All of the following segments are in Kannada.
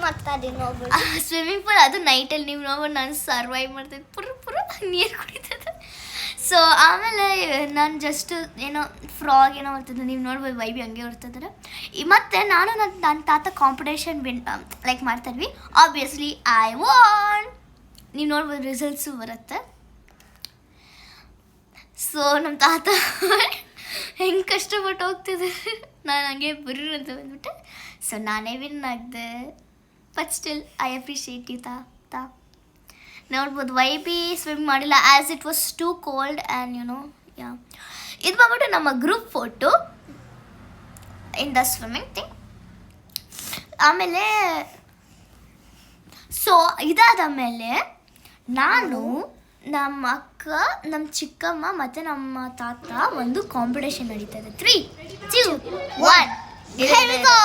ಮಾಡ್ತಾರೆ ನೋಡ್ಬೋದು. ಸ್ವಿಮ್ಮಿಂಗ್ ಪೂಲ್ ಅದು ನೈಟಲ್ಲಿ ನೀವು ನೋಡ್ಬೋದು ನಾನು ಸರ್ವೈವ್ ಮಾಡ್ತಿದ್ದೆ ಪುರ ನೀರು ಕುಡಿತದೆ. ಸೊ ಆಮೇಲೆ ನಾನು ಜಸ್ಟ್ ಏನೋ ಫ್ರಾಗ್ ಏನೋ ಮಾಡ್ತಿದ್ದೆ, ನೀವು ನೋಡ್ಬೋದು ವೈಬಿ ಹಂಗೆ ಹೊರ್ತಿದ್ದಾರೆ. ಮತ್ತು ನಾನು ನನ್ನ ತಾತ ಕಾಂಪಿಟೇಷನ್ ಲೈಕ್ ಮಾಡ್ತಾಯಿದ್ವಿ. ಆಬ್ವಿಯಸ್ಲಿ ಐ ವಾನ್, ನೀವು ನೋಡ್ಬೋದು ರಿಸಲ್ಟ್ಸು ಬರುತ್ತೆ. ಸೊ ನಮ್ಮ ತಾತ ಹೆಂಗೆ ಕಷ್ಟಪಟ್ಟು ಹೋಗ್ತಿದ್ದಾರೆ, ನಾನು ಹಂಗೆ ಬರೀ ಅಂತ ಬಂದ್ಬಿಟ್ಟೆ. ಸೊ ನಾನೇ ವಿನ್ ಆಗಿದೆ. But still I appreciate you ತಾ. ನೋಡ್ಬೋದು ವೈಬಿ ಸ್ವಿಮ್ ಮಾಡಿಲ್ಲ as it was too cold and yeah. ಇದು ಬಂದ್ಬಿಟ್ಟು ನಮ್ಮ group photo in the swimming thing. ಆಮೇಲೆ ಸೊ ಇದಾದ ಮೇಲೆ ನಾನು, ನಮ್ಮ ಅಕ್ಕ, ನಮ್ಮ ಚಿಕ್ಕಮ್ಮ ಮತ್ತು ನಮ್ಮ ತಾತ ಒಂದು ಕಾಂಪಿಟೇಷನ್ ನಡೀತದೆ. 3, 2, 1 Here we go.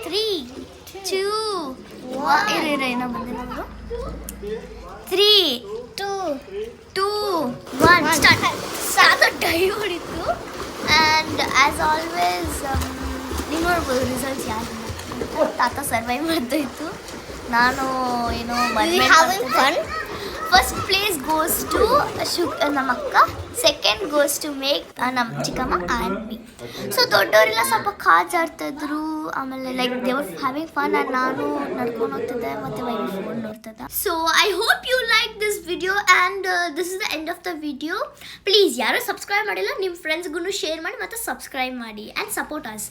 3, 2, 1 ಏನೋ ಬಂದಿಲ್ಲ ಅವರು. 3, 2, 1 ಸ್ಟಾರ್ಟ್. ಡೈವ್ ಹೊಡಿತು. ಆ್ಯಂಡ್ ಆ್ಯಸ್ ಆಲ್ವೇಸ್ ನೀವು ನೋಡ್ಬೋದು ರಿಸಲ್ಟ್ಸ್ ಯಾರು. ತಾತ ಸರ್ವೈವ್ ಮಾಡ್ತಾಯಿತ್ತು, ನಾನು ಏನೋ ಫಸ್ಟ್ ಪ್ಲೇಸ್ ಗೋಸ್ ಟು ನಮ್ಮ ಅಕ್ಕ, ಸೆಕೆಂಡ್ ಗೋಸ್ ಟು ಮೇಕ್ ನಮ್ಮ ಚಿಕ್ಕಮ್ಮ ಆ್ಯಂಡ್ ಮೀ. ಸೊ ದೊಡ್ಡವರೆಲ್ಲ ಸ್ವಲ್ಪ ಕಾಜಾಡ್ತಿದ್ರು. ಆಮೇಲೆ like they were having fun and ನಾನು ನಡ್ಕೊಂಡು ಹೋಗ್ತಿದ್ದೆ ಮತ್ತು ವೈಬಿ ಫೋನ್ ನೋಡ್ತಿದ್ದೆ. So I hope you like this video and this is the end of the video. Please ಯಾರು ಸಬ್ಸ್ಕ್ರೈಬ್ ಮಾಡಿಲ್ಲ ನಿಮ್ಮ ಫ್ರೆಂಡ್ಸ್ಗೂ ಶೇರ್ ಮಾಡಿ ಮತ್ತು ಸಬ್ಸ್ಕ್ರೈಬ್ ಮಾಡಿ ಆ್ಯಂಡ್ ಸಪೋರ್ಟ್ ಅಸ್.